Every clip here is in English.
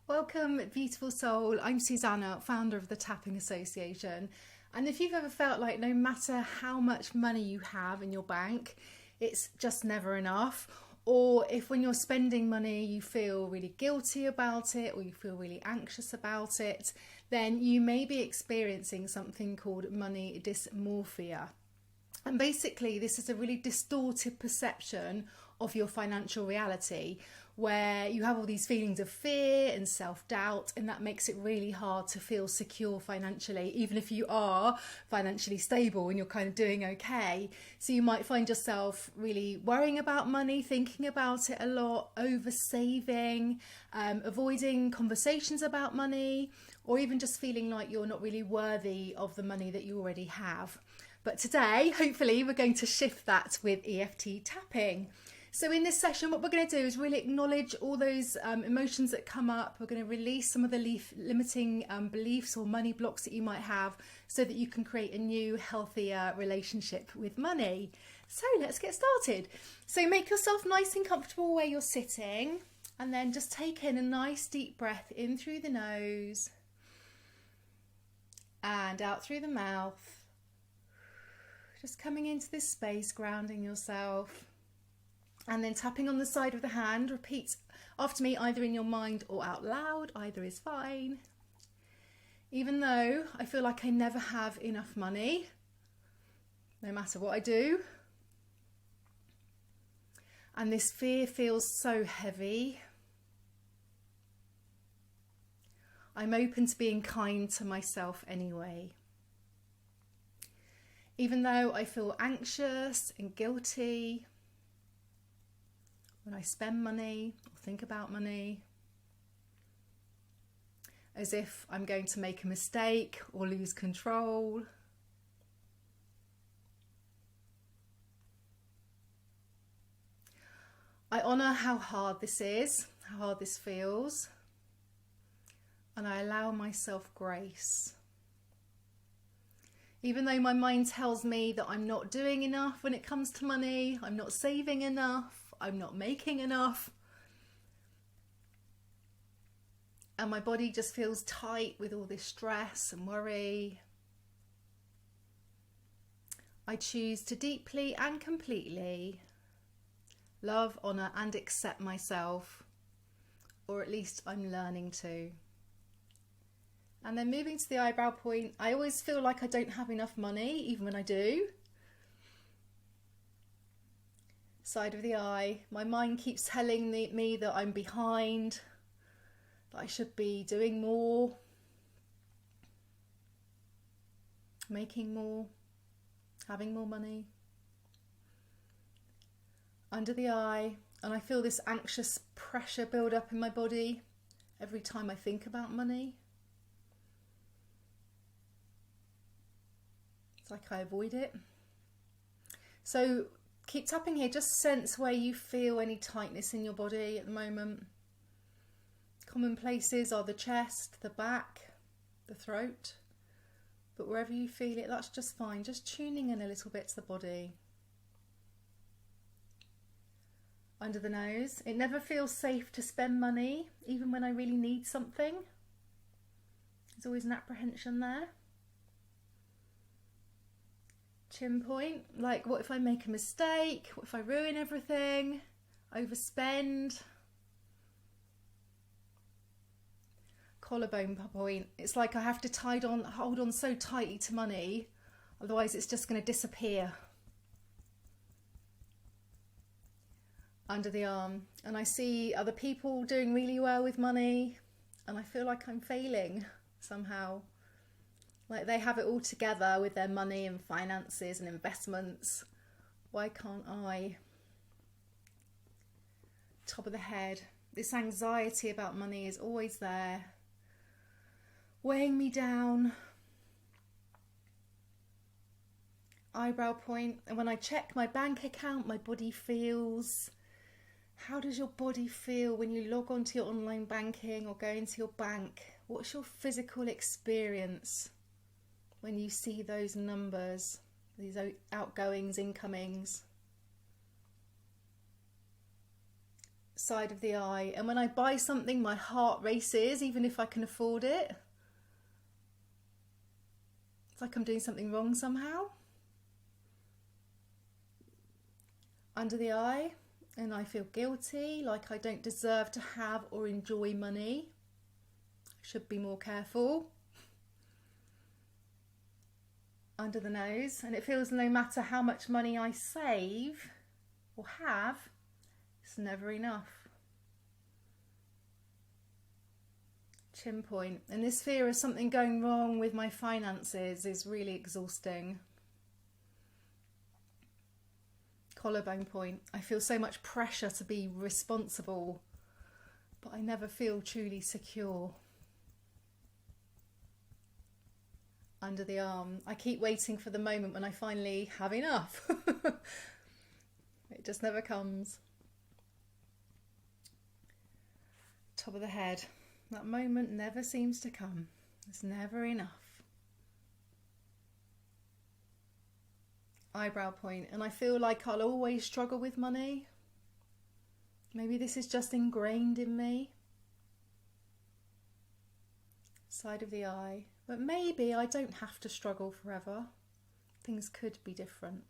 Welcome, beautiful soul. I'm Susanna, founder of the Tapping Association. And if you've ever felt like no matter how much money you have in your bank, it's just never enough, or if when you're spending money you feel really guilty about it or you feel really anxious about it, then you may be experiencing something called money dysmorphia. And basically, this is a really distorted perception of your financial reality where you have all these feelings of fear and self-doubt, and that makes it really hard to feel secure financially, even if you are financially stable and you're kind of doing okay. So you might find yourself really worrying about money, thinking about it a lot, over saving, avoiding conversations about money, or even just feeling like you're not really worthy of the money that you already have. But today, hopefully, we're going to shift that with EFT tapping. So in this session, what we're going to do is really acknowledge all those emotions that come up. We're going to release some of the limiting beliefs or money blocks that you might have so that you can create a new, healthier relationship with money. So let's get started. So make yourself nice and comfortable where you're sitting, and then just take in a nice deep breath in through the nose and out through the mouth. Just coming into this space, grounding yourself, and then tapping on the side of the hand. Repeat after me, either in your mind or out loud. Either is fine. Even though I feel like I never have enough money, no matter what I do, and this fear feels so heavy, I'm open to being kind to myself anyway. Even though I feel anxious and guilty when I spend money or think about money, as if I'm going to make a mistake or lose control, I honour how hard this is, how hard this feels, and I allow myself grace. Even though my mind tells me that I'm not doing enough when it comes to money, I'm not saving enough, I'm not making enough, and my body just feels tight with all this stress and worry, I choose to deeply and completely love, honour and accept myself, or at least I'm learning to. And then moving to the eyebrow point, I always feel like I don't have enough money, even when I do. Side of the eye, my mind keeps telling me that I'm behind, that I should be doing more, making more, having more money. Under the eye, and I feel this anxious pressure build up in my body every time I think about money. It's like I avoid it. So keep tapping here. Just sense where you feel any tightness in your body at the moment. Common places are the chest, the back, the throat. But wherever you feel it, that's just fine. Just tuning in a little bit to the body. Under the nose. It never feels safe to spend money, even when I really need something. There's always an apprehension there. Chin point, like what if I make a mistake? What if I ruin everything? Overspend? Collarbone point, it's like I have to hold on so tightly to money, otherwise it's just going to disappear. Under the arm, and I see other people doing really well with money, and I feel like I'm failing somehow. Like they have it all together with their money and finances and investments. Why can't I? Top of the head. This anxiety about money is always there, weighing me down. Eyebrow point. And when I check my bank account, my body feels. How does your body feel when you log onto your online banking or go into your bank? What's your physical experience when you see those numbers, these outgoings, incomings? Side of the eye. And when I buy something, my heart races, even if I can afford it. It's like I'm doing something wrong somehow. Under the eye. And I feel guilty, like I don't deserve to have or enjoy money. I should be more careful. Under the nose. And it feels no matter how much money I save or have, it's never enough. Chin point. And this fear of something going wrong with my finances is really exhausting. Collarbone point. I feel so much pressure to be responsible, but I never feel truly secure. Under the arm. I keep waiting for the moment when I finally have enough. It just never comes. Top of the head. That moment never seems to come. It's never enough. Eyebrow point. And I feel like I'll always struggle with money. Maybe this is just ingrained in me. Side of the eye. But maybe I don't have to struggle forever. Things could be different.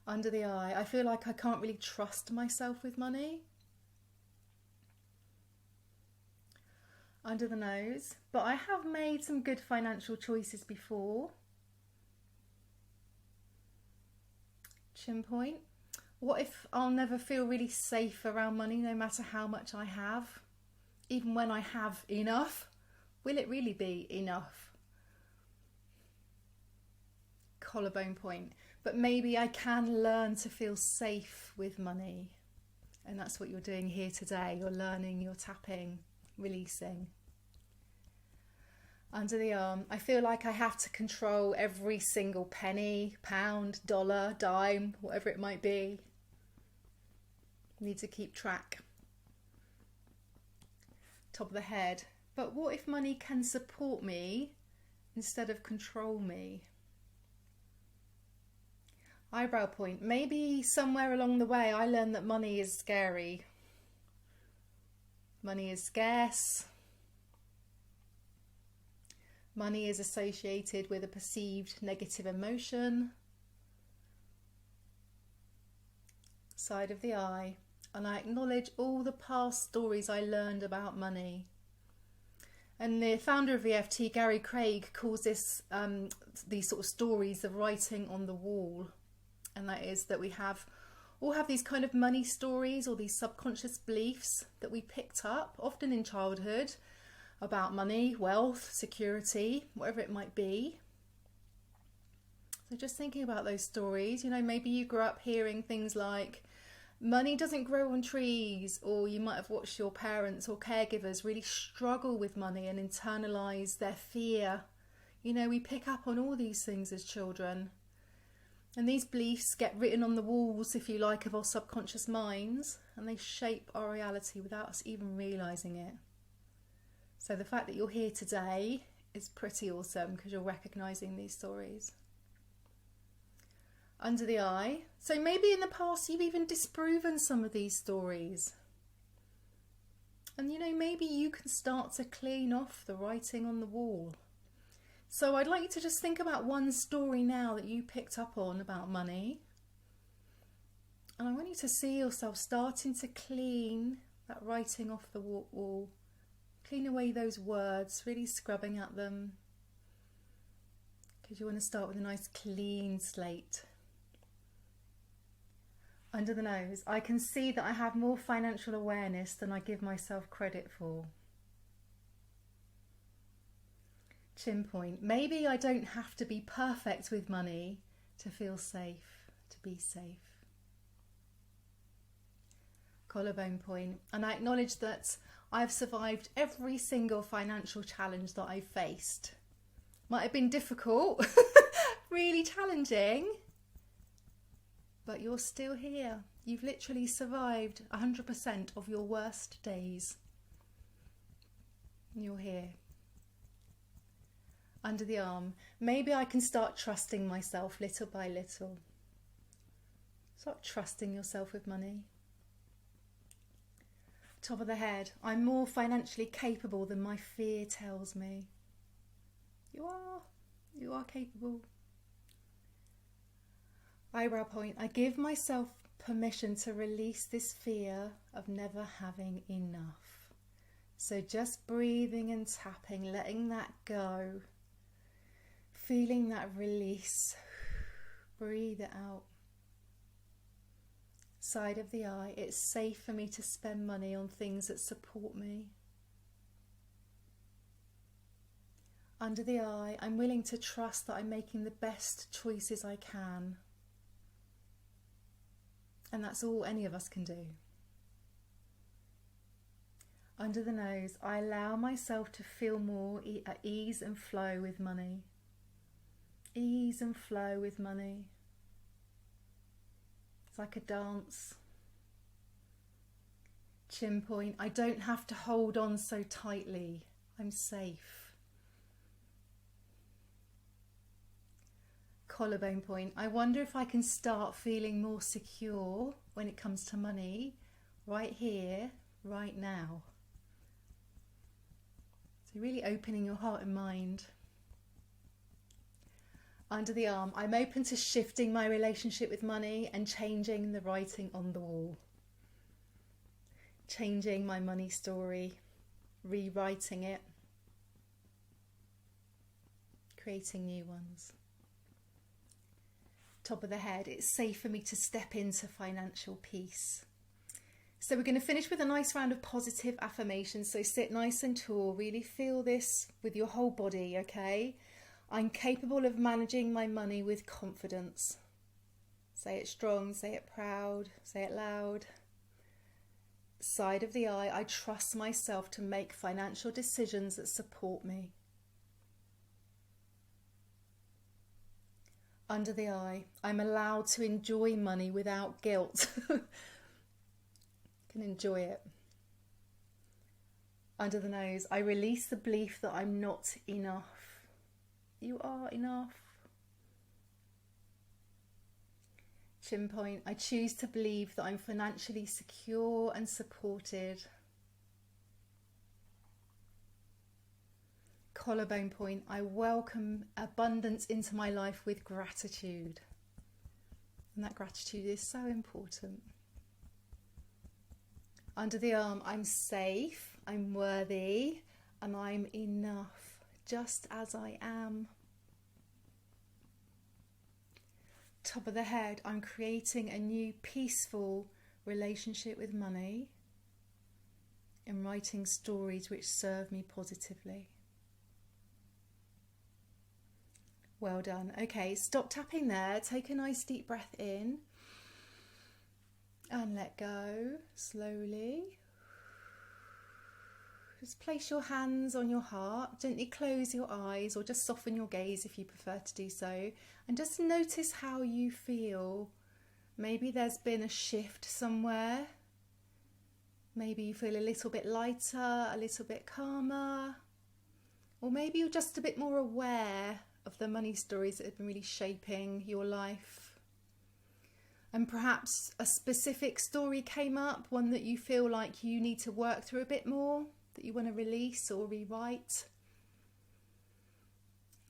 Under the eye. I feel like I can't really trust myself with money. Under the nose. But I have made some good financial choices before. Chin point. What if I'll never feel really safe around money no matter how much I have? Even when I have enough, will it really be enough? Collarbone point. But maybe I can learn to feel safe with money. And that's what you're doing here today. You're learning, you're tapping, releasing. Under the arm. I feel like I have to control every single penny, pound, dollar, dime, whatever it might be. Need to keep track. Top of the head. But what if money can support me instead of control me? Eyebrow point. Maybe somewhere along the way I learned that money is scary. Money is scarce. Money is associated with a perceived negative emotion. Side of the eye. And I acknowledge all the past stories I learned about money. And the founder of EFT, Gary Craig, calls this these sort of stories of writing on the wall. And that is that we all have these kind of money stories or these subconscious beliefs that we picked up, often in childhood, about money, wealth, security, whatever it might be. So just thinking about those stories, maybe you grew up hearing things like, money doesn't grow on trees, or you might have watched your parents or caregivers really struggle with money and internalize their fear. We pick up on all these things as children. And these beliefs get written on the walls, if you like, of our subconscious minds, and they shape our reality without us even realizing it. So the fact that you're here today is pretty awesome because you're recognizing these stories. Under the eye. So maybe in the past you've even disproven some of these stories. And maybe you can start to clean off the writing on the wall. So I'd like you to just think about one story now that you picked up on about money. And I want you to see yourself starting to clean that writing off the wall. Clean away those words, really scrubbing at them. Because you want to start with a nice clean slate. Under the nose. I can see that I have more financial awareness than I give myself credit for. Chin point. Maybe I don't have to be perfect with money to feel safe, to be safe. Collarbone point. And I acknowledge that I've survived every single financial challenge that I've faced. Might have been difficult, really challenging, but you're still here. You've literally survived 100% of your worst days. You're here. Under the arm. Maybe I can start trusting myself little by little. Start trusting yourself with money. Top of the head, I'm more financially capable than my fear tells me. You are capable. Eyebrow point, I give myself permission to release this fear of never having enough. So just breathing and tapping, letting that go, feeling that release. Breathe it out. Side of the eye, it's safe for me to spend money on things that support me. Under the eye, I'm willing to trust that I'm making the best choices I can. And that's all any of us can do. Under the nose, I allow myself to feel more at ease and flow with money. Ease and flow with money. It's like a dance. Chin point, I don't have to hold on so tightly. I'm safe. Collarbone point, I wonder if I can start feeling more secure when it comes to money right here, right now. So really opening your heart and mind. Under the arm, I'm open to shifting my relationship with money and changing the writing on the wall. Changing my money story, rewriting it, creating new ones. Top of the head, it's safe for me to step into financial peace. So we're going to finish with a nice round of positive affirmations. So sit nice and tall, really feel this with your whole body, okay? I'm capable of managing my money with confidence. Say it strong, say it proud, say it loud. Side of the eye, I trust myself to make financial decisions that support me. Under the eye, I'm allowed to enjoy money without guilt. Can enjoy it. Under the nose, I release the belief that I'm not enough. You are enough. Chin point, I choose to believe that I'm financially secure and supported. Collarbone point, I welcome abundance into my life with gratitude. And that gratitude is so important. Under the arm, I'm safe, I'm worthy, and I'm enough, just as I am. Top of the head, I'm creating a new peaceful relationship with money and writing stories which serve me positively. Well done. Okay, stop tapping there. Take a nice deep breath in and let go slowly. Just place your hands on your heart, gently close your eyes or just soften your gaze if you prefer to do so, and just notice how you feel. Maybe there's been a shift somewhere. Maybe you feel a little bit lighter, a little bit calmer, or maybe you're just a bit more aware of the money stories that have been really shaping your life. And perhaps a specific story came up, one that you feel like you need to work through a bit more, that you want to release or rewrite.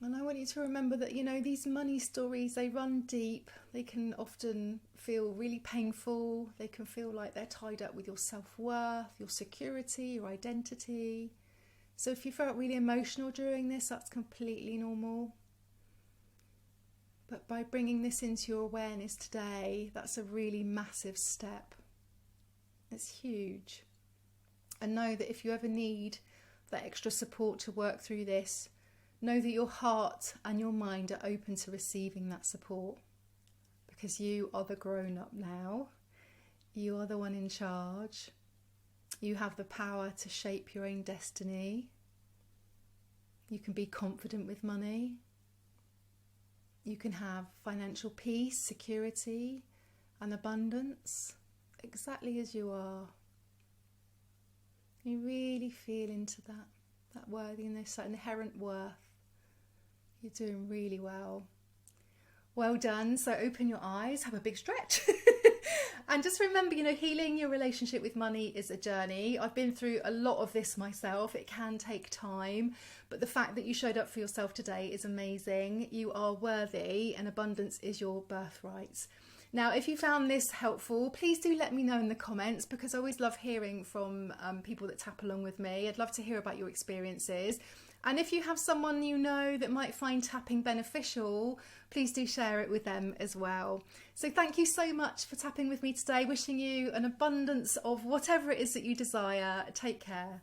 And I want you to remember that, you know, these money stories, they run deep. They can often feel really painful. They can feel like they're tied up with your self-worth, your security, your identity. So if you felt really emotional during this, that's completely normal. But by bringing this into your awareness today, that's a really massive step. It's huge. And know that if you ever need that extra support to work through this, know that your heart and your mind are open to receiving that support, because you are the grown-up now. You are the one in charge. You have the power to shape your own destiny. You can be confident with money. You can have financial peace, security, and abundance exactly as you are. You really feel into that worthiness, that inherent worth. You're doing really well. Well done. So open your eyes, have a big stretch. And just remember, healing your relationship with money is a journey. I've been through a lot of this myself. It can take time, but the fact that you showed up for yourself today is amazing. You are worthy, and abundance is your birthright. Now, if you found this helpful, please do let me know in the comments, because I always love hearing from people that tap along with me. I'd love to hear about your experiences. And if you have someone that might find tapping beneficial, please do share it with them as well. So thank you so much for tapping with me today. Wishing you an abundance of whatever it is that you desire. Take care.